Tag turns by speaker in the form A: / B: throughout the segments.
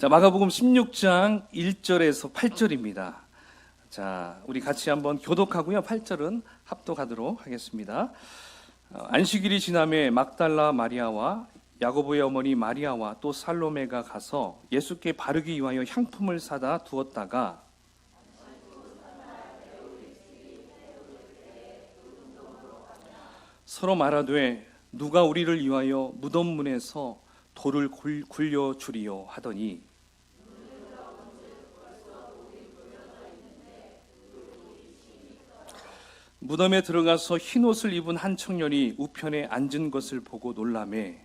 A: 자, 마가복음 16장 1절에서 8절입니다. 자, 우리 같이 한번 교독하고요. 8절은 합독하도록 하겠습니다. 안식일이 지남에 막달라 마리아와 야고보의 어머니 마리아와 또 살로메가 가서 예수께 바르기 위하여 향품을 사다 두었다가 서로 말하되 누가 우리를 위하여 무덤 문에서 돌을 굴려 주리요 하더니 무덤에 들어가서 흰 옷을 입은 한 청년이 우편에 앉은 것을 보고 놀라매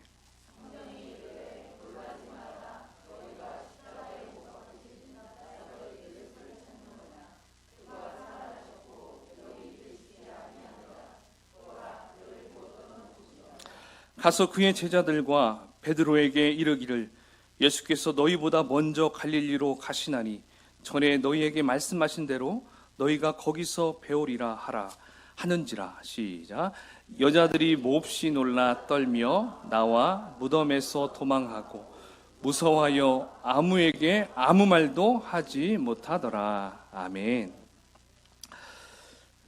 A: 가서 그의 제자들과 베드로에게 이르기를 예수께서 너희보다 먼저 갈릴리로 가시나니 전에 너희에게 말씀하신 대로 너희가 거기서 배우리라 하라 하는지라. 시작. 여자들이 몹시 놀라 떨며 나와 무덤에서 도망하고 무서워하여 아무에게 아무 말도 하지 못하더라. 아멘.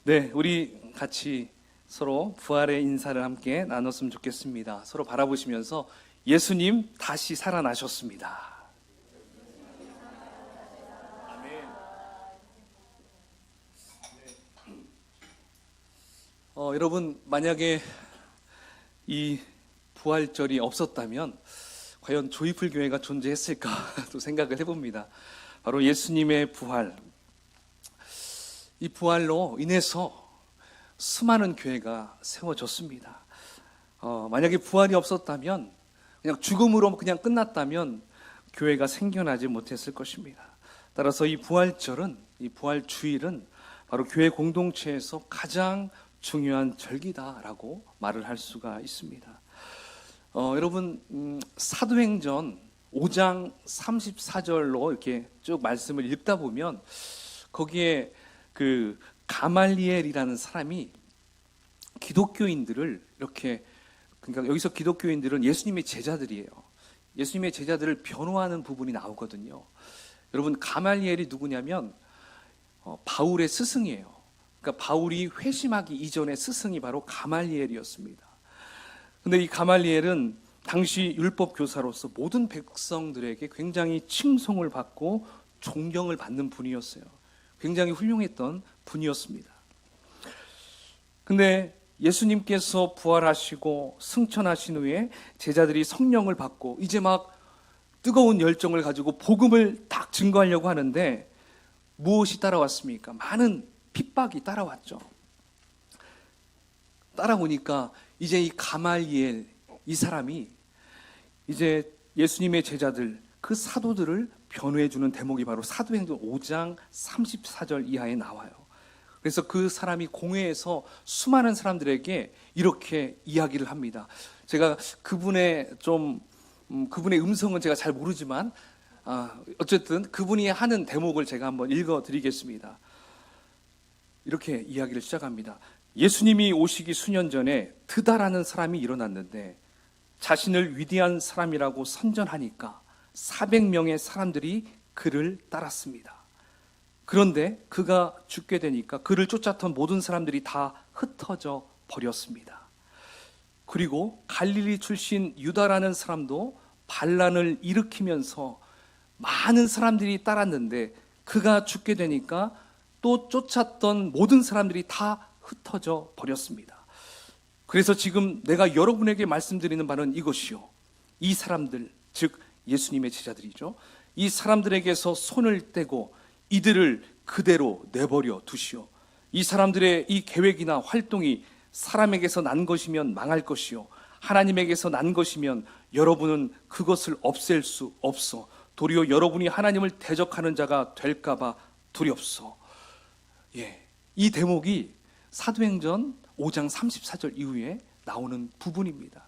A: 네, 우리 같이 서로 부활의 인사를 함께 나눴으면 좋겠습니다. 서로 바라보시면서 예수님 다시 살아나셨습니다. 아멘. 여러분, 만약에 이 부활절이 없었다면 과연 조이풀 교회가 존재했을까 또 생각을 해봅니다. 바로 예수님의 부활, 이 부활로 인해서 수많은 교회가 세워졌습니다. 만약에 부활이 없었다면 그냥 죽음으로 그냥 끝났다면 교회가 생겨나지 못했을 것입니다. 따라서 이 부활절은, 이 부활주일은 바로 교회 공동체에서 가장 중요한 절기다라고 말을 할 수가 있습니다. 여러분, 사도행전 5장 34절로 이렇게 쭉 말씀을 읽다 보면 거기에 그 가말리엘이라는 사람이 기독교인들을 이렇게, 그러니까 여기서 기독교인들은 예수님의 제자들이에요. 예수님의 제자들을 변호하는 부분이 나오거든요. 여러분, 가말리엘이 누구냐면 바울의 스승이에요. 그러니까 바울이 회심하기 이전의 스승이 바로 가말리엘이었습니다. 근데 이 가말리엘은 당시 율법 교사로서 모든 백성들에게 굉장히 칭송을 받고 존경을 받는 분이었어요. 굉장히 훌륭했던 분이었습니다. 근데 예수님께서 부활하시고 승천하신 후에 제자들이 성령을 받고 이제 막 뜨거운 열정을 가지고 복음을 딱 증거하려고 하는데 무엇이 따라왔습니까? 많은 핍박이 따라왔죠. 따라오니까 이제 이 가말리엘, 이 사람이 이제 예수님의 제자들, 그 사도들을 변호해주는 대목이 바로 사도행전 5장 34절 이하에 나와요. 그래서 그 사람이 공회에서 수많은 사람들에게 이렇게 이야기를 합니다. 제가 그분의 음성은 제가 잘 모르지만 어쨌든 그분이 하는 대목을 제가 한번 읽어드리겠습니다. 이렇게 이야기를 시작합니다. 예수님이 오시기 수년 전에 드다라는 사람이 일어났는데 자신을 위대한 사람이라고 선전하니까 400명의 사람들이 그를 따랐습니다. 그런데 그가 죽게 되니까 그를 쫓았던 모든 사람들이 다 흩어져 버렸습니다. 그리고 갈릴리 출신 유다라는 사람도 반란을 일으키면서 많은 사람들이 따랐는데 그가 죽게 되니까 또 쫓았던 모든 사람들이 다 흩어져 버렸습니다. 그래서 지금 내가 여러분에게 말씀드리는 바는 이것이요, 이 사람들, 즉 예수님의 제자들이죠. 이 사람들에게서 손을 떼고 이들을 그대로 내버려 두시오. 이 사람들의 이 계획이나 활동이 사람에게서 난 것이면 망할 것이요, 하나님에게서 난 것이면 여러분은 그것을 없앨 수 없어. 도리어 여러분이 하나님을 대적하는 자가 될까봐 두렵소. 이 대목이 사도행전 5장 34절 이후에 나오는 부분입니다.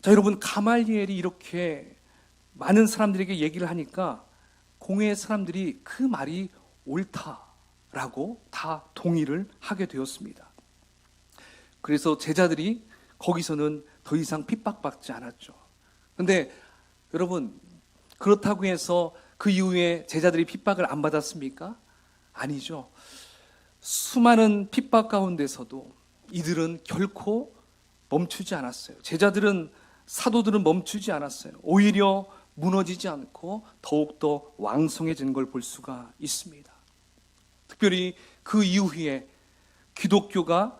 A: 자, 여러분, 가말리엘이 이렇게 많은 사람들에게 얘기를 하니까 공회의 사람들이 그 말이 옳다라고 다 동의를 하게 되었습니다. 그래서 제자들이 거기서는 더 이상 핍박받지 않았죠. 그런데 여러분, 그렇다고 해서 그 이후에 제자들이 핍박을 안 받았습니까? 아니죠. 수많은 핍박 가운데서도 이들은 결코 멈추지 않았어요. 제자들은, 사도들은 멈추지 않았어요. 오히려 무너지지 않고 더욱더 왕성해진 걸 볼 수가 있습니다. 특별히 그 이후에 기독교가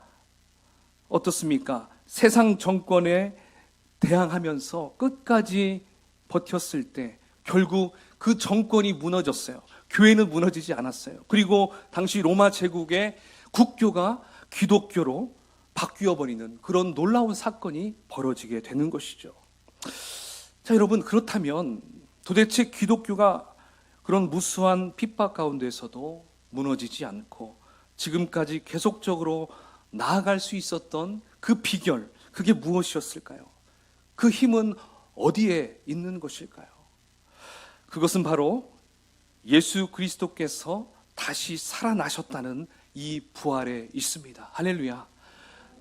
A: 어떻습니까? 세상 정권에 대항하면서 끝까지 버텼을 때 결국 그 정권이 무너졌어요. 교회는 무너지지 않았어요. 그리고 당시 로마 제국의 국교가 기독교로 바뀌어버리는 그런 놀라운 사건이 벌어지게 되는 것이죠. 자, 여러분, 그렇다면 도대체 기독교가 그런 무수한 핍박 가운데서도 무너지지 않고 지금까지 계속적으로 나아갈 수 있었던 그 비결, 그게 무엇이었을까요? 그 힘은 어디에 있는 것일까요? 그것은 바로 예수 그리스도께서 다시 살아나셨다는 이 부활에 있습니다. 할렐루야.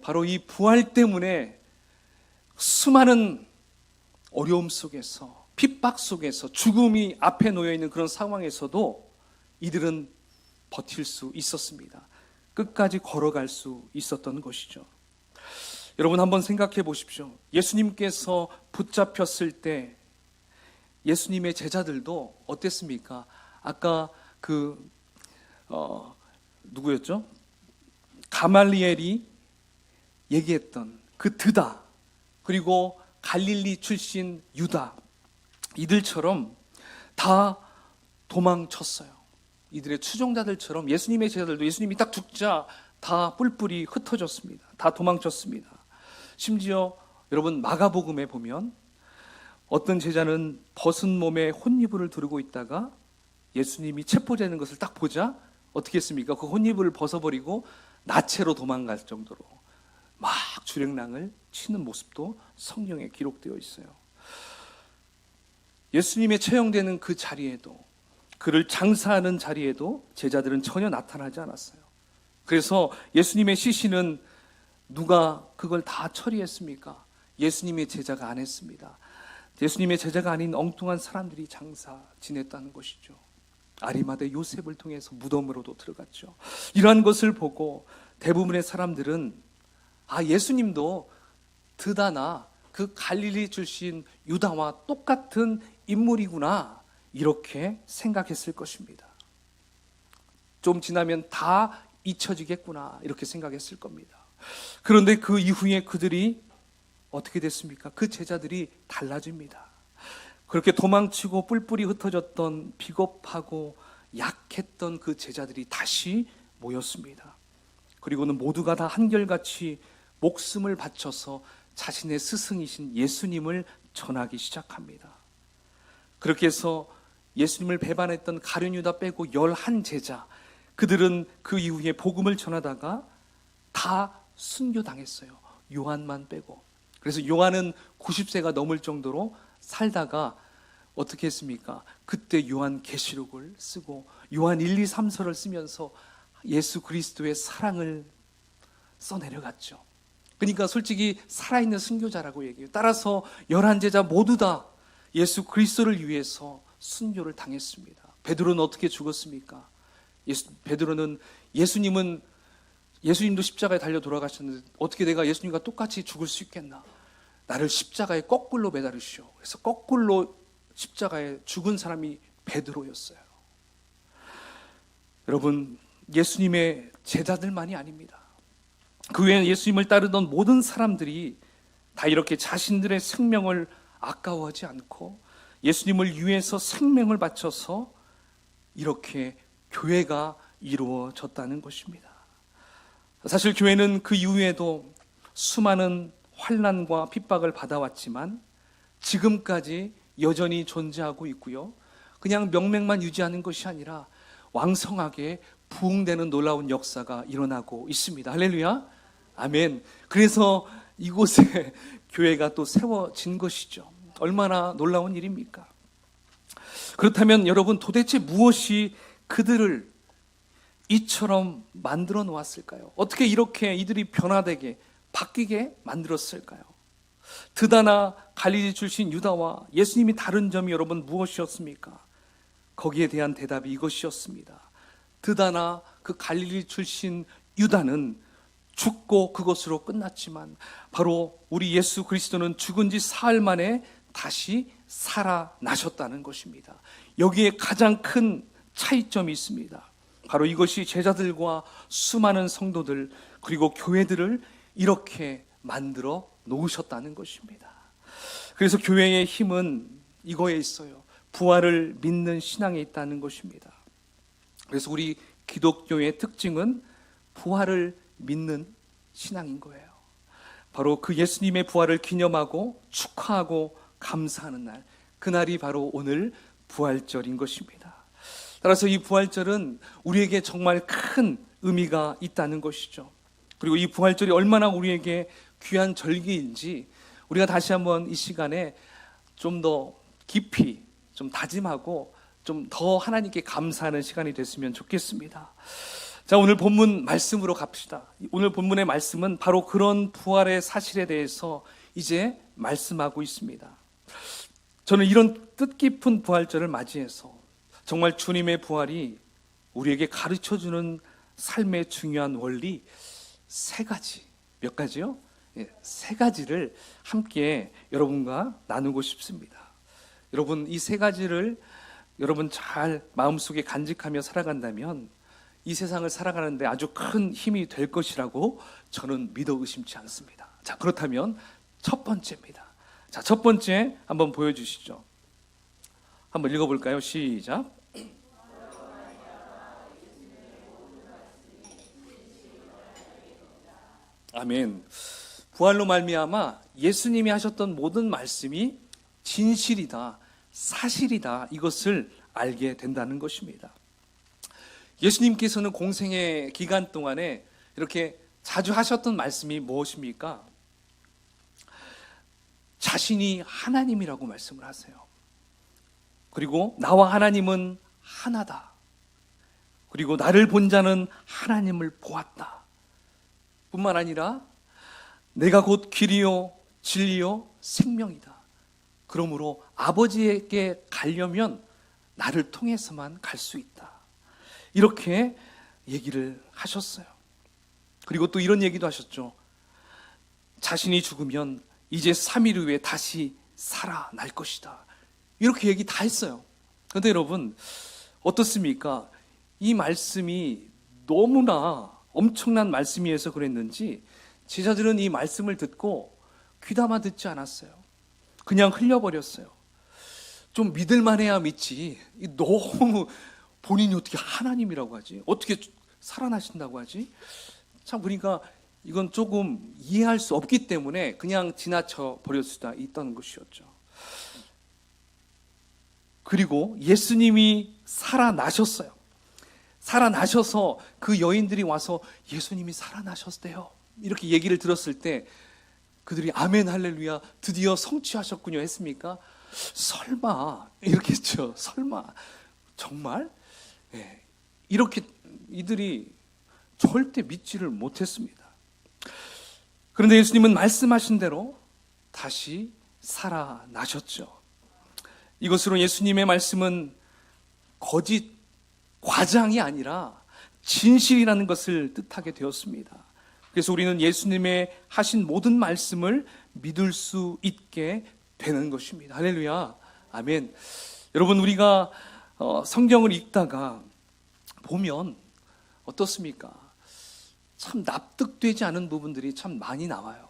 A: 바로 이 부활 때문에 수많은 어려움 속에서, 핍박 속에서, 죽음이 앞에 놓여 있는 그런 상황에서도 이들은 버틸 수 있었습니다. 끝까지 걸어갈 수 있었던 것이죠. 여러분, 한번 생각해 보십시오. 예수님께서 붙잡혔을 때 예수님의 제자들도 어땠습니까? 아까 누구였죠? 가말리엘이 얘기했던 그 드다, 그리고 갈릴리 출신 유다, 이들처럼 다 도망쳤어요. 이들의 추종자들처럼 예수님의 제자들도 예수님이 딱 죽자 다 뿔뿔이 흩어졌습니다. 다 도망쳤습니다. 심지어 여러분, 마가복음에 보면 어떤 제자는 벗은 몸에 혼이불을 두르고 있다가 예수님이 체포되는 것을 딱 보자 어떻게 했습니까? 그 혼이불을 벗어버리고 나체로 도망갈 정도로 막 주랭랑을 치는 모습도 성경에 기록되어 있어요. 예수님의 처형되는 그 자리에도, 그를 장사하는 자리에도 제자들은 전혀 나타나지 않았어요. 그래서 예수님의 시신은 누가 그걸 다 처리했습니까? 예수님의 제자가 안 했습니다. 예수님의 제자가 아닌 엉뚱한 사람들이 장사 지냈다는 것이죠. 아리마대 요셉을 통해서 무덤으로도 들어갔죠. 이러한 것을 보고 대부분의 사람들은 예수님도 드다나 그 갈릴리 출신 유다와 똑같은 인물이구나, 이렇게 생각했을 것입니다. 좀 지나면 다 잊혀지겠구나, 이렇게 생각했을 겁니다. 그런데 그 이후에 그들이 어떻게 됐습니까? 그 제자들이 달라집니다. 그렇게 도망치고 뿔뿔이 흩어졌던 비겁하고 약했던 그 제자들이 다시 모였습니다. 그리고는 모두가 다 한결같이 목숨을 바쳐서 자신의 스승이신 예수님을 전하기 시작합니다. 그렇게 해서 예수님을 배반했던 가룟 유다 빼고 11제자, 그들은 그 이후에 복음을 전하다가 다 순교당했어요. 요한만 빼고. 그래서 요한은 90세가 넘을 정도로 살다가 어떻게 했습니까? 그때 요한 계시록을 쓰고 요한 1, 2, 3서를 쓰면서 예수 그리스도의 사랑을 써내려갔죠. 그러니까 솔직히 살아있는 순교자라고 얘기해요. 따라서 11제자 모두 다 예수 그리스도를 위해서 순교를 당했습니다. 베드로는 어떻게 죽었습니까? 베드로는 예수님도 십자가에 달려 돌아가셨는데 어떻게 내가 예수님과 똑같이 죽을 수 있겠나? 나를 십자가에 거꾸로 매달으시오. 그래서 거꾸로 십자가에 죽은 사람이 베드로였어요. 여러분, 예수님의 제자들만이 아닙니다. 그 외에 예수님을 따르던 모든 사람들이 다 이렇게 자신들의 생명을 아까워하지 않고 예수님을 위해서 생명을 바쳐서 이렇게 교회가 이루어졌다는 것입니다. 사실 교회는 그 이후에도 수많은 환난과 핍박을 받아왔지만 지금까지 여전히 존재하고 있고요. 그냥 명맥만 유지하는 것이 아니라 왕성하게 부흥되는 놀라운 역사가 일어나고 있습니다. 할렐루야, 아멘. 그래서 이곳에 교회가 또 세워진 것이죠. 얼마나 놀라운 일입니까? 그렇다면 여러분, 도대체 무엇이 그들을 이처럼 만들어 놓았을까요? 어떻게 이렇게 이들이 변화되게 바뀌게 만들었을까요? 드다나 갈릴리 출신 유다와 예수님이 다른 점이 여러분 무엇이었습니까? 거기에 대한 대답이 이것이었습니다. 드다나 그 갈릴리 출신 유다는 죽고 그것으로 끝났지만 바로 우리 예수 그리스도는 죽은 지 사흘 만에 다시 살아나셨다는 것입니다. 여기에 가장 큰 차이점이 있습니다. 바로 이것이 제자들과 수많은 성도들 그리고 교회들을 이렇게 만들어 놓으셨다는 것입니다. 그래서 교회의 힘은 이거에 있어요. 부활을 믿는 신앙에 있다는 것입니다. 그래서 우리 기독교의 특징은 부활을 믿는 신앙인 거예요. 바로 그 예수님의 부활을 기념하고 축하하고 감사하는 날, 그날이 바로 오늘 부활절인 것입니다. 따라서 이 부활절은 우리에게 정말 큰 의미가 있다는 것이죠. 그리고 이 부활절이 얼마나 우리에게 귀한 절기인지 우리가 다시 한번 이 시간에 좀 더 깊이 좀 다짐하고 좀 더 하나님께 감사하는 시간이 됐으면 좋겠습니다. 자, 오늘 본문 말씀으로 갑시다. 오늘 본문의 말씀은 바로 그런 부활의 사실에 대해서 이제 말씀하고 있습니다. 저는 이런 뜻깊은 부활절을 맞이해서 정말 주님의 부활이 우리에게 가르쳐주는 삶의 중요한 원리 세 가지, 몇 가지요? 세 가지를 함께 여러분과 나누고 싶습니다. 여러분, 이 세 가지를 여러분 잘 마음속에 간직하며 살아간다면 이 세상을 살아가는데 아주 큰 힘이 될 것이라고 저는 믿어 의심치 않습니다. 자, 그렇다면 첫 번째입니다. 자, 첫 번째 한번 보여주시죠. 한번 읽어볼까요? 시작. 아멘. 부활로 말미암아 예수님이 하셨던 모든 말씀이 진실이다, 사실이다, 이것을 알게 된다는 것입니다. 예수님께서는 공생의 기간 동안에 이렇게 자주 하셨던 말씀이 무엇입니까? 자신이 하나님이라고 말씀을 하세요. 그리고 나와 하나님은 하나다. 그리고 나를 본 자는 하나님을 보았다. 뿐만 아니라 내가 곧 길이요 진리요 생명이다. 그러므로 아버지에게 가려면 나를 통해서만 갈 수 있다. 이렇게 얘기를 하셨어요. 그리고 또 이런 얘기도 하셨죠. 자신이 죽으면 이제 3일 후에 다시 살아날 것이다. 이렇게 얘기 다 했어요. 그런데 여러분 어떻습니까? 이 말씀이 너무나 엄청난 말씀이어서 그랬는지 제자들은 이 말씀을 듣고 귀담아 듣지 않았어요. 그냥 흘려버렸어요. 좀 믿을만 해야 믿지, 너무 본인이 어떻게 하나님이라고 하지? 어떻게 살아나신다고 하지? 참 보니까 이건 조금 이해할 수 없기 때문에 그냥 지나쳐 버릴 수도 있던 것이었죠. 그리고 예수님이 살아나셨어요. 살아나셔서 그 여인들이 와서 예수님이 살아나셨대요, 이렇게 얘기를 들었을 때 그들이 아멘 할렐루야 드디어 성취하셨군요 했습니까? 설마 이렇게 했죠. 설마 정말? 네. 이렇게 이들이 절대 믿지를 못했습니다. 그런데 예수님은 말씀하신 대로 다시 살아나셨죠. 이것으로 예수님의 말씀은 거짓 과장이 아니라 진실이라는 것을 뜻하게 되었습니다. 그래서 우리는 예수님의 하신 모든 말씀을 믿을 수 있게 되는 것입니다. 할렐루야, 아멘. 여러분, 우리가 성경을 읽다가 보면 어떻습니까? 참 납득되지 않은 부분들이 참 많이 나와요.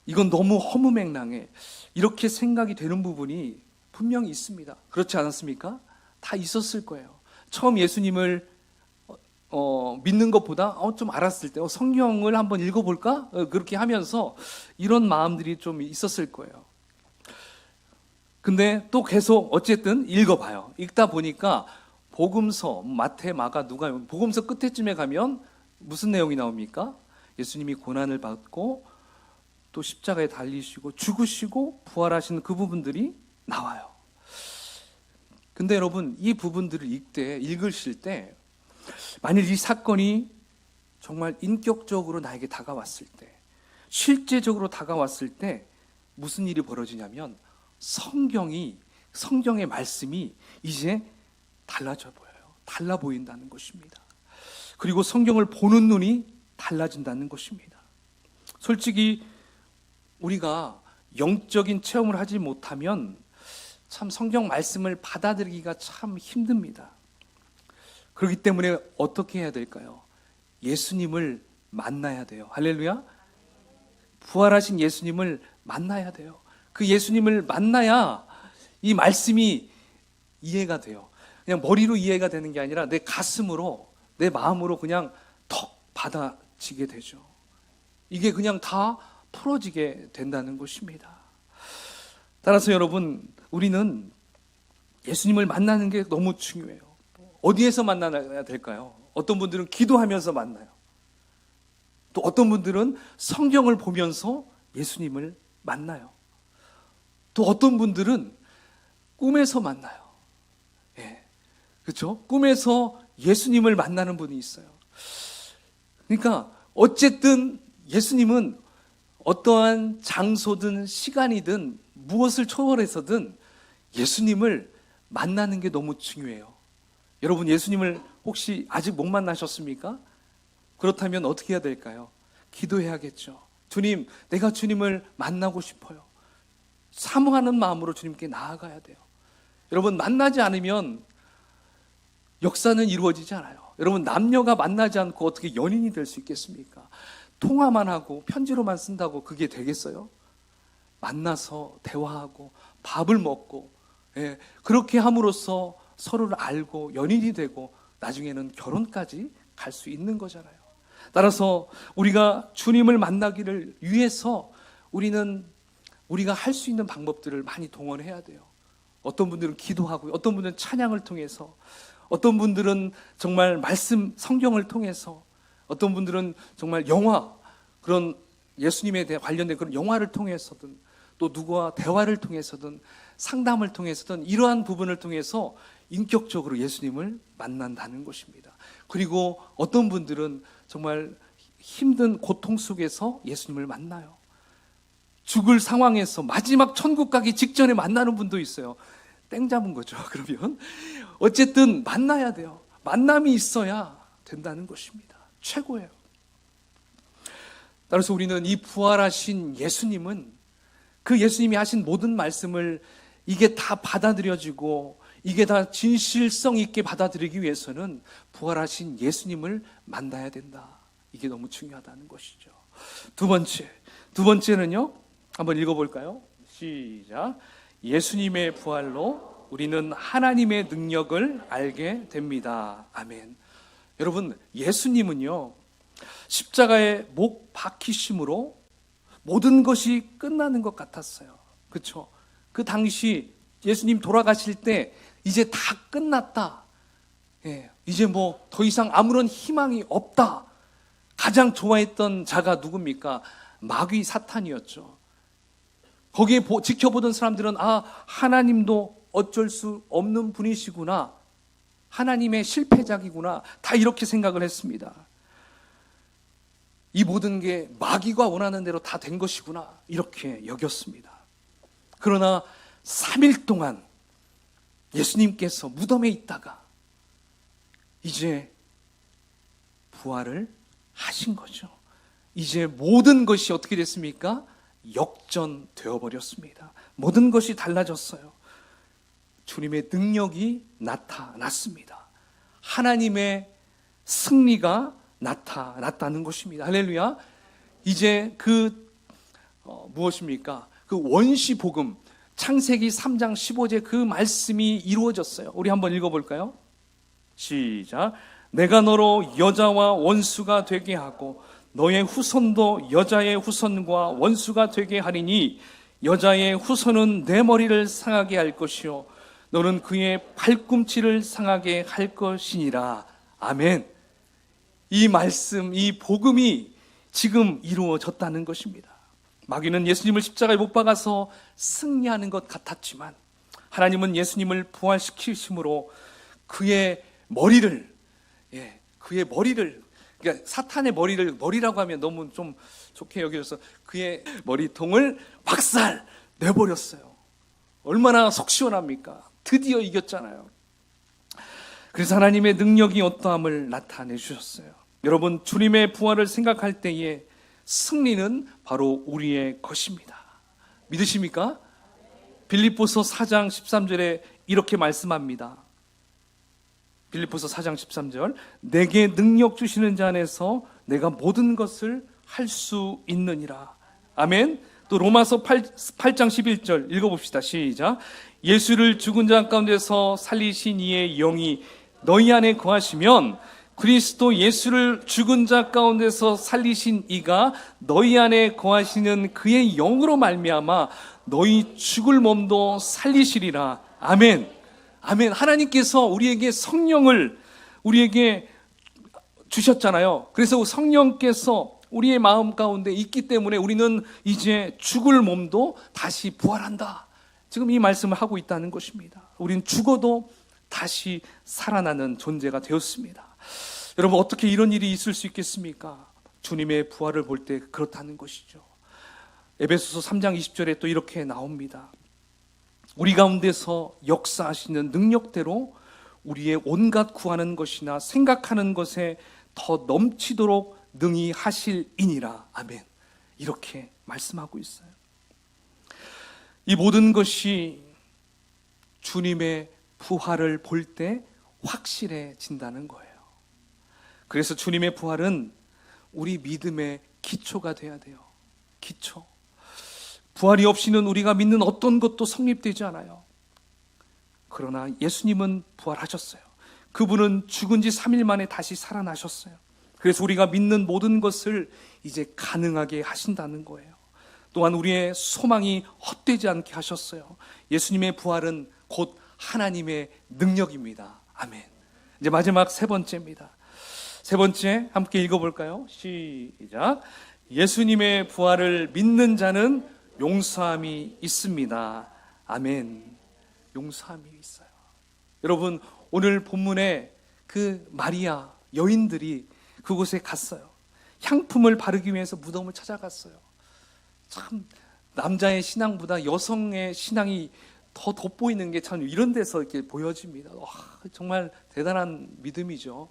A: 이건 너무 허무맹랑해, 이렇게 생각이 되는 부분이 분명히 있습니다. 그렇지 않았습니까? 다 있었을 거예요. 처음 예수님을 믿는 것보다 좀 알았을 때 성경을 한번 읽어볼까? 그렇게 하면서 이런 마음들이 좀 있었을 거예요. 근데 또 계속 어쨌든 읽어봐요. 읽다 보니까 복음서, 마태, 마가, 누가, 복음서 끝에쯤에 가면 무슨 내용이 나옵니까? 예수님이 고난을 받고 또 십자가에 달리시고 죽으시고 부활하시는 그 부분들이 나와요. 근데 여러분, 이 부분들을 읽으실 때 만일 이 사건이 정말 인격적으로 나에게 다가왔을 때, 실제적으로 다가왔을 때 무슨 일이 벌어지냐면 성경의 말씀이 이제 달라져 보여요. 달라 보인다는 것입니다. 그리고 성경을 보는 눈이 달라진다는 것입니다. 솔직히 우리가 영적인 체험을 하지 못하면 참 성경 말씀을 받아들이기가 참 힘듭니다. 그렇기 때문에 어떻게 해야 될까요? 예수님을 만나야 돼요. 할렐루야. 부활하신 예수님을 만나야 돼요. 그 예수님을 만나야 이 말씀이 이해가 돼요. 그냥 머리로 이해가 되는 게 아니라 내 가슴으로, 내 마음으로 그냥 턱 받아지게 되죠. 이게 그냥 다 풀어지게 된다는 것입니다. 따라서 여러분, 우리는 예수님을 만나는 게 너무 중요해요. 어디에서 만나야 될까요? 어떤 분들은 기도하면서 만나요. 또 어떤 분들은 성경을 보면서 예수님을 만나요. 또 어떤 분들은 꿈에서 만나요. 예, 그렇죠? 꿈에서 예수님을 만나는 분이 있어요. 그러니까 어쨌든 예수님은 어떠한 장소든 시간이든 무엇을 초월해서든 예수님을 만나는 게 너무 중요해요. 여러분, 예수님을 혹시 아직 못 만나셨습니까? 그렇다면 어떻게 해야 될까요? 기도해야겠죠. 주님, 내가 주님을 만나고 싶어요. 사모하는 마음으로 주님께 나아가야 돼요. 여러분, 만나지 않으면 역사는 이루어지지 않아요. 여러분, 남녀가 만나지 않고 어떻게 연인이 될 수 있겠습니까? 통화만 하고 편지로만 쓴다고 그게 되겠어요? 만나서 대화하고 밥을 먹고, 그렇게 함으로써 서로를 알고 연인이 되고 나중에는 결혼까지 갈 수 있는 거잖아요. 따라서 우리가 주님을 만나기를 위해서 우리가 할 수 있는 방법들을 많이 동원해야 돼요. 어떤 분들은 기도하고, 어떤 분들은 찬양을 통해서, 어떤 분들은 정말 말씀, 성경을 통해서, 어떤 분들은 정말 영화, 그런 예수님에 대해 관련된 그런 영화를 통해서든, 또 누구와 대화를 통해서든, 상담을 통해서든, 이러한 부분을 통해서 인격적으로 예수님을 만난다는 것입니다. 그리고 어떤 분들은 정말 힘든 고통 속에서 예수님을 만나요. 죽을 상황에서 마지막 천국 가기 직전에 만나는 분도 있어요. 땡 잡은 거죠. 그러면 어쨌든 만나야 돼요. 만남이 있어야 된다는 것입니다. 최고예요. 따라서 우리는 이 부활하신 예수님은, 그 예수님이 하신 모든 말씀을 이게 다 받아들여지고 이게 다 진실성 있게 받아들이기 위해서는 부활하신 예수님을 만나야 된다. 이게 너무 중요하다는 것이죠. 두 번째는요, 한번 읽어볼까요? 시작. 예수님의 부활로 우리는 하나님의 능력을 알게 됩니다. 아멘. 여러분, 예수님은요, 십자가에 못 박히심으로 모든 것이 끝나는 것 같았어요. 그렇죠? 그 당시 예수님 돌아가실 때 이제 다 끝났다. 이제 뭐 더 이상 아무런 희망이 없다. 가장 좋아했던 자가 누굽니까? 마귀 사탄이었죠. 거기에 지켜보던 사람들은 하나님도 어쩔 수 없는 분이시구나. 하나님의 실패작이구나. 다 이렇게 생각을 했습니다. 이 모든 게 마귀가 원하는 대로 다 된 것이구나. 이렇게 여겼습니다. 그러나 3일 동안 예수님께서 무덤에 있다가 이제 부활을 하신 거죠. 이제 모든 것이 어떻게 됐습니까? 역전되어 버렸습니다. 모든 것이 달라졌어요. 주님의 능력이 나타났습니다. 하나님의 승리가 나타났다는 것입니다. 할렐루야. 이제 무엇입니까? 그 원시 복음, 창세기 3장 15절 그 말씀이 이루어졌어요. 우리 한번 읽어볼까요? 시작. 내가 너로 여자와 원수가 되게 하고 너의 후손도 여자의 후손과 원수가 되게 하리니 여자의 후손은 내 머리를 상하게 할 것이요 너는 그의 발꿈치를 상하게 할 것이니라. 아멘. 이 말씀, 이 복음이 지금 이루어졌다는 것입니다. 마귀는 예수님을 십자가에 못 박아서 승리하는 것 같았지만 하나님은 예수님을 부활시키심으로 그의 머리를 그러니까 사탄의 머리라고 하면 너무 좀 좋게 여겨져서 그의 머리통을 박살 내버렸어요. 얼마나 속 시원합니까? 드디어 이겼잖아요. 그래서 하나님의 능력이 어떠함을 나타내 주셨어요. 여러분, 주님의 부활을 생각할 때에 승리는 바로 우리의 것입니다. 믿으십니까? 빌립보서 4장 13절에 이렇게 말씀합니다. 빌립보서 4장 13절, 내게 능력 주시는 자 안에서 내가 모든 것을 할 수 있느니라. 아멘. 또 로마서 8장 11절 읽어봅시다. 시작. 예수를 죽은 자 가운데서 살리신 이의 영이 너희 안에 거하시면 그리스도 예수를 죽은 자 가운데서 살리신 이가 너희 안에 거하시는 그의 영으로 말미암아 너희 죽을 몸도 살리시리라. 아멘. 아멘. 하나님께서 우리에게 성령을 우리에게 주셨잖아요. 그래서 성령께서 우리의 마음 가운데 있기 때문에 우리는 이제 죽을 몸도 다시 부활한다. 지금 이 말씀을 하고 있다는 것입니다. 우리는 죽어도 다시 살아나는 존재가 되었습니다. 여러분, 어떻게 이런 일이 있을 수 있겠습니까? 주님의 부활을 볼 때 그렇다는 것이죠. 에베소서 3장 20절에 또 이렇게 나옵니다. 우리 가운데서 역사하시는 능력대로 우리의 온갖 구하는 것이나 생각하는 것에 더 넘치도록 능히 하실이니라. 아멘. 이렇게 말씀하고 있어요. 이 모든 것이 주님의 부활을 볼 때 확실해진다는 거예요. 그래서 주님의 부활은 우리 믿음의 기초가 돼야 돼요. 기초. 부활이 없이는 우리가 믿는 어떤 것도 성립되지 않아요. 그러나 예수님은 부활하셨어요. 그분은 죽은 지 3일 만에 다시 살아나셨어요. 그래서 우리가 믿는 모든 것을 이제 가능하게 하신다는 거예요. 또한 우리의 소망이 헛되지 않게 하셨어요. 예수님의 부활은 곧 하나님의 능력입니다. 아멘. 이제 마지막 세 번째입니다. 세 번째 함께 읽어볼까요? 시작. 예수님의 부활을 믿는 자는 용서함이 있습니다. 아멘. 용서함이 있어요. 여러분, 오늘 본문에 그 마리아 여인들이 그곳에 갔어요. 향품을 바르기 위해서 무덤을 찾아갔어요. 참 남자의 신앙보다 여성의 신앙이 더 돋보이는 게 참 이런 데서 이렇게 보여집니다. 와, 정말 대단한 믿음이죠.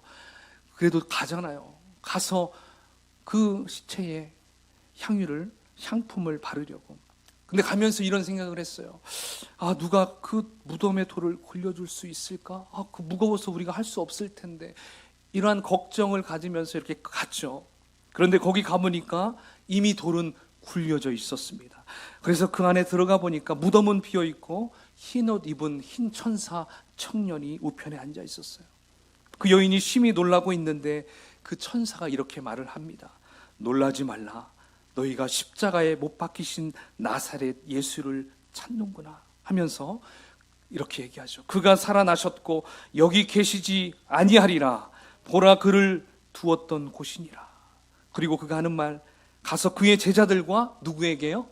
A: 그래도 가잖아요. 가서 그 시체에 향품을 바르려고. 근데 가면서 이런 생각을 했어요. 아, 누가 그 무덤의 돌을 굴려줄 수 있을까? 아, 그 무거워서 우리가 할 수 없을 텐데. 이러한 걱정을 가지면서 이렇게 갔죠. 그런데 거기 가보니까 이미 돌은 굴려져 있었습니다. 그래서 그 안에 들어가 보니까 무덤은 비어 있고 흰 옷 입은 흰 천사 청년이 우편에 앉아 있었어요. 그 여인이 심히 놀라고 있는데 그 천사가 이렇게 말을 합니다. 놀라지 말라. 너희가 십자가에 못 박히신 나사렛 예수를 찾는구나 하면서 이렇게 얘기하죠. 그가 살아나셨고 여기 계시지 아니하리라. 보라, 그를 두었던 곳이니라. 그리고 그가 하는 말, 가서 그의 제자들과 누구에게요?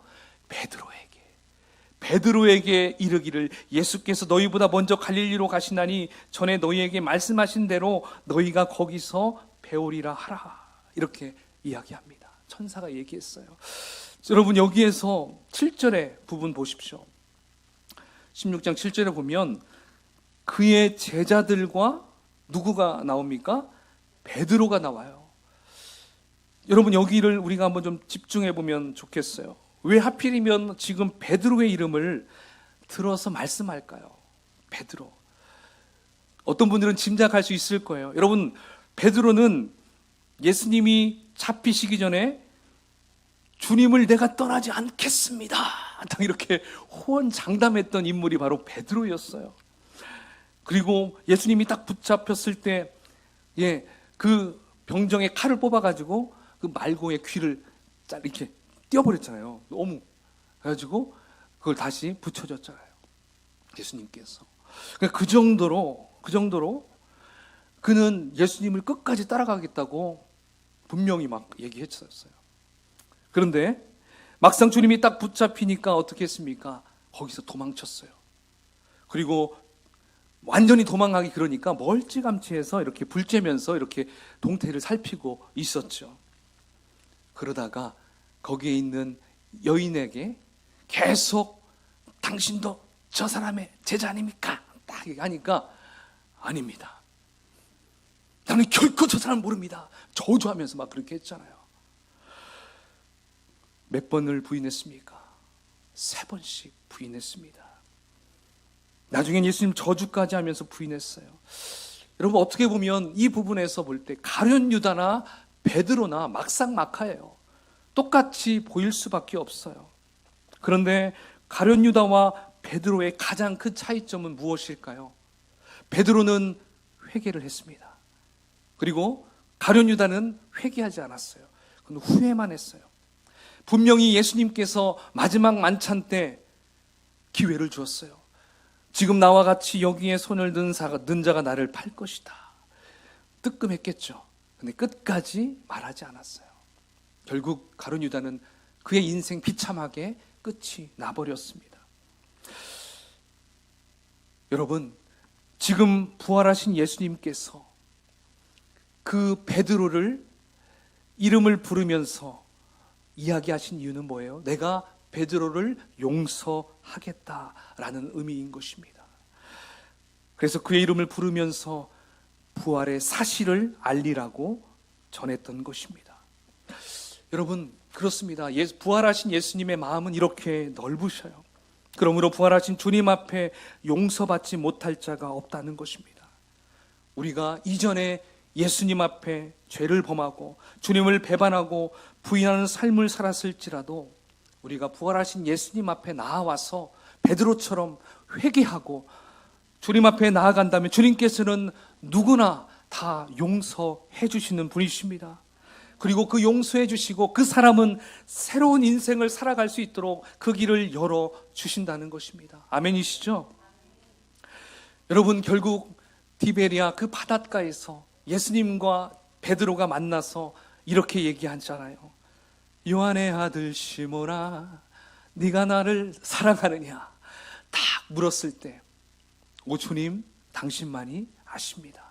A: 베드로에게 이르기를 예수께서 너희보다 먼저 갈릴리로 가시나니 전에 너희에게 말씀하신 대로 너희가 거기서 배우리라 하라. 이렇게 이야기합니다. 천사가 얘기했어요. 여러분, 여기에서 7절의 부분 보십시오. 16장 7절에 보면 그의 제자들과 누구가 나옵니까? 베드로가 나와요. 여러분, 여기를 우리가 한번 좀 집중해 보면 좋겠어요. 왜 하필이면 지금 베드로의 이름을 들어서 말씀할까요? 베드로. 어떤 분들은 짐작할 수 있을 거예요. 여러분, 베드로는 예수님이 잡히시기 전에 주님을 내가 떠나지 않겠습니다, 딱 이렇게 호언장담했던 인물이 바로 베드로였어요. 그리고 예수님이 딱 붙잡혔을 때 그 병정에 칼을 뽑아가지고 그 말고의 귀를 이렇게 띄어버렸잖아요. 너무 그래가지고 그걸 다시 붙여줬잖아요, 예수님께서. 그러니까 그 정도로 그는 예수님을 끝까지 따라가겠다고 분명히 막 얘기했었어요. 그런데 막상 주님이 딱 붙잡히니까 어떻게 했습니까? 거기서 도망쳤어요. 그리고 완전히 도망가기 그러니까 멀찌감치해서 이렇게 불 쬐면서 이렇게 동태를 살피고 있었죠. 그러다가 거기에 있는 여인에게 계속 당신도 저 사람의 제자 아닙니까? 딱 하니까 아닙니다. 나는 결코 저 사람 모릅니다. 저주하면서 막 그렇게 했잖아요. 몇 번을 부인했습니까? 3번씩 부인했습니다. 나중엔 예수님 저주까지 하면서 부인했어요. 여러분, 어떻게 보면 이 부분에서 볼 때 가룟 유다나 베드로나 막상막하예요. 똑같이 보일 수밖에 없어요. 그런데 가룟 유다와 베드로의 가장 큰 차이점은 무엇일까요? 베드로는 회개를 했습니다. 그리고 가룟 유다는 회개하지 않았어요. 그건 후회만 했어요. 분명히 예수님께서 마지막 만찬 때 기회를 주었어요. 지금 나와 같이 여기에 손을 든 자가 나를 팔 것이다. 뜨끔했겠죠. 근데 끝까지 말하지 않았어요. 결국 가룟 유다는 그의 인생 비참하게 끝이 나버렸습니다. 여러분, 지금 부활하신 예수님께서 그 베드로를 이름을 부르면서 이야기하신 이유는 뭐예요? 내가 베드로를 용서하겠다라는 의미인 것입니다. 그래서 그의 이름을 부르면서 부활의 사실을 알리라고 전했던 것입니다. 여러분, 그렇습니다. 부활하신 예수님의 마음은 이렇게 넓으셔요. 그러므로 부활하신 주님 앞에 용서받지 못할 자가 없다는 것입니다. 우리가 이전에 예수님 앞에 죄를 범하고 주님을 배반하고 부인하는 삶을 살았을지라도 우리가 부활하신 예수님 앞에 나아와서 베드로처럼 회개하고 주님 앞에 나아간다면 주님께서는 누구나 다 용서해 주시는 분이십니다. 그리고 그 용서해 주시고 그 사람은 새로운 인생을 살아갈 수 있도록 그 길을 열어 주신다는 것입니다. 아멘이시죠? 여러분, 결국 디베리아 그 바닷가에서 예수님과 베드로가 만나서 이렇게 얘기하잖아요. 요한의 아들 시몬아, 네가 나를 사랑하느냐? 딱 물었을 때, 오 주님, 당신만이 아십니다.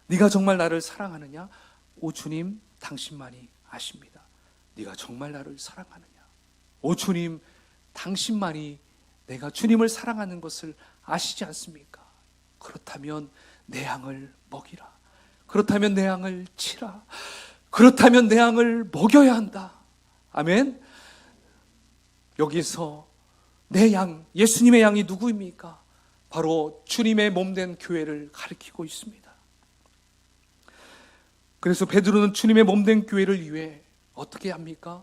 A: 네가 정말 나를 사랑하느냐? 오 주님, 당신만이 아십니다. 네가 정말 나를 사랑하느냐? 오 주님, 당신만이 내가 주님을 사랑하는 것을 아시지 않습니까? 그렇다면 내 양을 먹이라. 그렇다면 내 양을 치라. 그렇다면 내 양을 먹여야 한다. 아멘. 여기서 내 양, 예수님의 양이 누구입니까? 바로 주님의 몸된 교회를 가리키고 있습니다. 그래서 베드로는 주님의 몸된 교회를 위해 어떻게 합니까?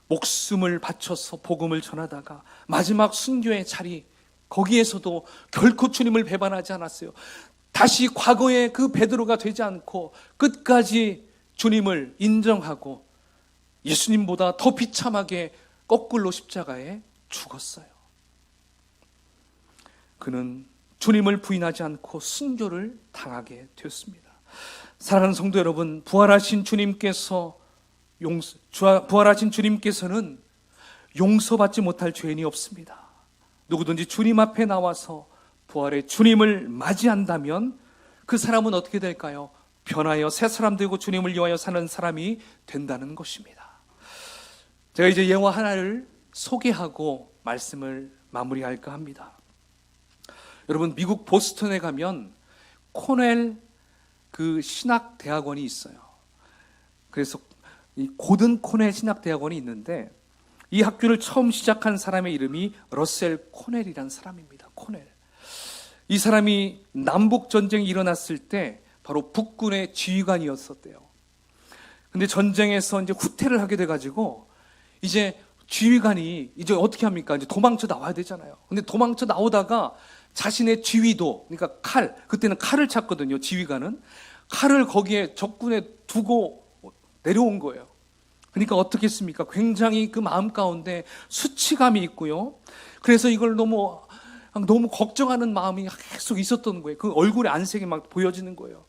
A: 목숨을 바쳐서 복음을 전하다가 마지막 순교의 자리, 거기에서도 결코 주님을 배반하지 않았어요. 다시 과거의 그 베드로가 되지 않고 끝까지 주님을 인정하고 예수님보다 더 비참하게 거꾸로 십자가에 죽었어요. 그는 주님을 부인하지 않고 순교를 당하게 되었습니다. 사랑하는 성도 여러분, 부활하신 주님께서는 용서받지 못할 죄인이 없습니다. 누구든지 주님 앞에 나와서 부활의 주님을 맞이한다면 그 사람은 어떻게 될까요? 변하여 새 사람 되고 주님을 위하여 사는 사람이 된다는 것입니다. 제가 이제 예화 하나를 소개하고 말씀을 마무리할까 합니다. 여러분, 미국 보스턴에 가면 코넬 그 신학대학원이 있어요. 그래서 이 고든 코넬 신학대학원이 있는데 이 학교를 처음 시작한 사람의 이름이 러셀 코넬이라는 사람입니다. 코넬. 이 사람이 남북전쟁이 일어났을 때 바로 북군의 지휘관이었었대요. 근데 전쟁에서 이제 후퇴를 하게 돼가지고 이제 지휘관이 이제 어떻게 합니까? 이제 도망쳐 나와야 되잖아요. 근데 도망쳐 나오다가 자신의 지휘도, 그러니까 칼, 그때는 칼을 찾거든요. 지휘관은 칼을 거기에 적군에 두고 내려온 거예요. 그러니까 어떻게 했습니까? 굉장히 그 마음 가운데 수치감이 있고요. 그래서 이걸 너무 걱정하는 마음이 계속 있었던 거예요. 그 얼굴에 안색이 막 보여지는 거예요.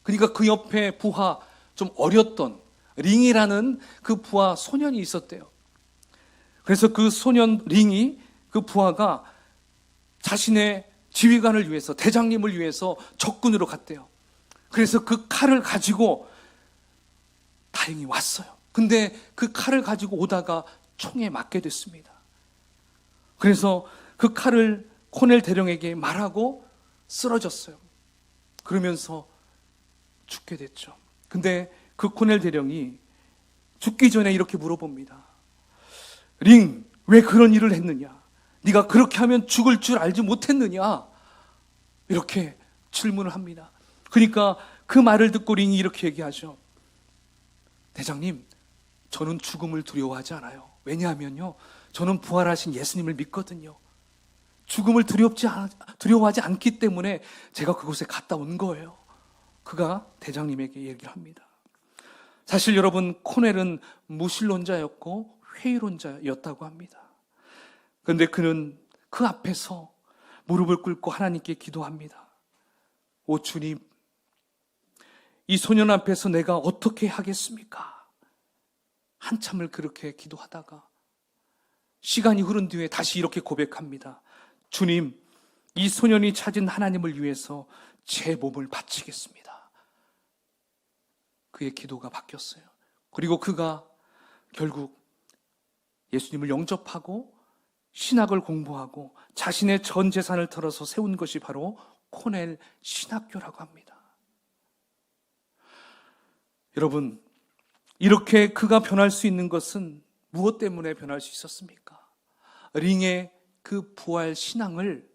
A: 그러니까 그 옆에 부하, 좀 어렸던 링이라는 그 부하 소년이 있었대요. 그래서 그 소년 링이, 그 부하가 자신의 지휘관을 위해서, 대장님을 위해서 적군으로 갔대요. 그래서 그 칼을 가지고 다행히 왔어요. 근데 그 칼을 가지고 오다가 총에 맞게 됐습니다. 그래서 그 칼을 코넬 대령에게 말하고 쓰러졌어요. 그러면서 죽게 됐죠. 근데 그 코넬 대령이 죽기 전에 이렇게 물어봅니다. 링, 왜 그런 일을 했느냐? 네가 그렇게 하면 죽을 줄 알지 못했느냐? 이렇게 질문을 합니다. 그러니까 그 말을 듣고 링이 이렇게 얘기하죠. 대장님, 저는 죽음을 두려워하지 않아요. 왜냐하면요, 저는 부활하신 예수님을 믿거든요. 죽음을 두려워하지 않기 때문에 제가 그곳에 갔다 온 거예요. 그가 대장님에게 얘기를 합니다. 사실 여러분, 코넬은 무신론자였고 회의론자였다고 합니다. 그런데 그는 그 앞에서 무릎을 꿇고 하나님께 기도합니다. 오 주님, 이 소년 앞에서 내가 어떻게 하겠습니까? 한참을 그렇게 기도하다가 시간이 흐른 뒤에 다시 이렇게 고백합니다. 주님, 이 소년이 찾은 하나님을 위해서 제 몸을 바치겠습니다. 그의 기도가 바뀌었어요. 그리고 그가 결국 예수님을 영접하고 신학을 공부하고 자신의 전 재산을 털어서 세운 것이 바로 코넬 신학교라고 합니다. 여러분, 이렇게 그가 변할 수 있는 것은 무엇 때문에 변할 수 있었습니까? 링의 그 부활 신앙을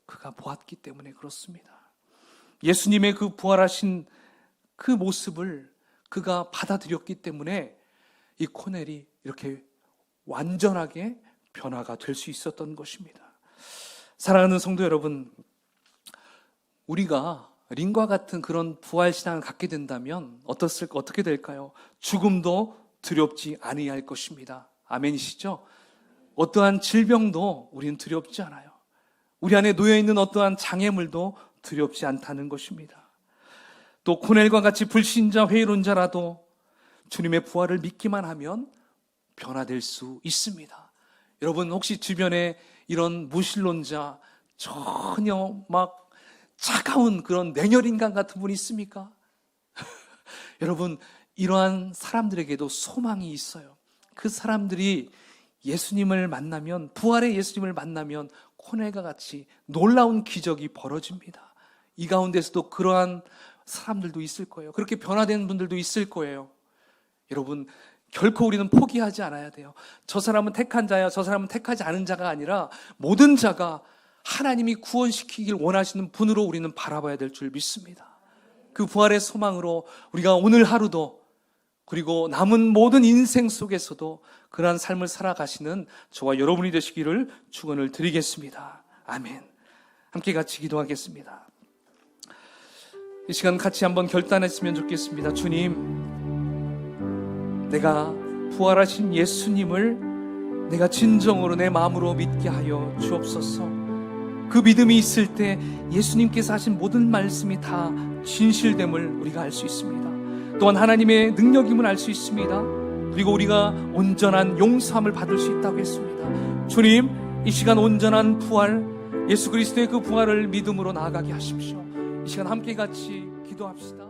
A: 그가 보았기 때문에 그렇습니다. 예수님의 그 부활하신 그 모습을 그가 받아들였기 때문에 이 코넬이 이렇게 완전하게 변화가 될 수 있었던 것입니다. 사랑하는 성도 여러분, 우리가 링과 같은 그런 부활신앙을 갖게 된다면 어떻게 될까요? 죽음도 두렵지 아니할 것입니다. 아멘이시죠? 어떠한 질병도 우리는 두렵지 않아요. 우리 안에 놓여있는 어떠한 장애물도 두렵지 않다는 것입니다. 또 코넬과 같이 불신자 회의론자라도 주님의 부활을 믿기만 하면 변화될 수 있습니다. 여러분, 혹시 주변에 이런 무신론자, 전혀 막 차가운 그런 냉혈인간 같은 분이 있습니까? 여러분, 이러한 사람들에게도 소망이 있어요. 그 사람들이 예수님을 만나면, 부활의 예수님을 만나면 코넬과 같이 놀라운 기적이 벌어집니다. 이 가운데서도 그러한 사람들도 있을 거예요. 그렇게 변화된 분들도 있을 거예요. 여러분, 결코 우리는 포기하지 않아야 돼요. 저 사람은 택한 자야, 저 사람은 택하지 않은 자가 아니라 모든 자가 하나님이 구원시키길 원하시는 분으로 우리는 바라봐야 될 줄 믿습니다. 그 부활의 소망으로 우리가 오늘 하루도, 그리고 남은 모든 인생 속에서도 그러한 삶을 살아가시는 저와 여러분이 되시기를 축원을 드리겠습니다. 아멘. 함께 같이 기도하겠습니다. 이 시간 같이 한번 결단했으면 좋겠습니다. 주님, 내가 부활하신 예수님을 내가 진정으로 내 마음으로 믿게 하여 주옵소서. 그 믿음이 있을 때 예수님께서 하신 모든 말씀이 다 진실됨을 우리가 알 수 있습니다. 또한 하나님의 능력임을 알 수 있습니다. 그리고 우리가 온전한 용서함을 받을 수 있다고 했습니다. 주님, 이 시간 온전한 부활, 예수 그리스도의 그 부활을 믿음으로 나아가게 하십시오. 이 시간 함께 같이 기도합시다.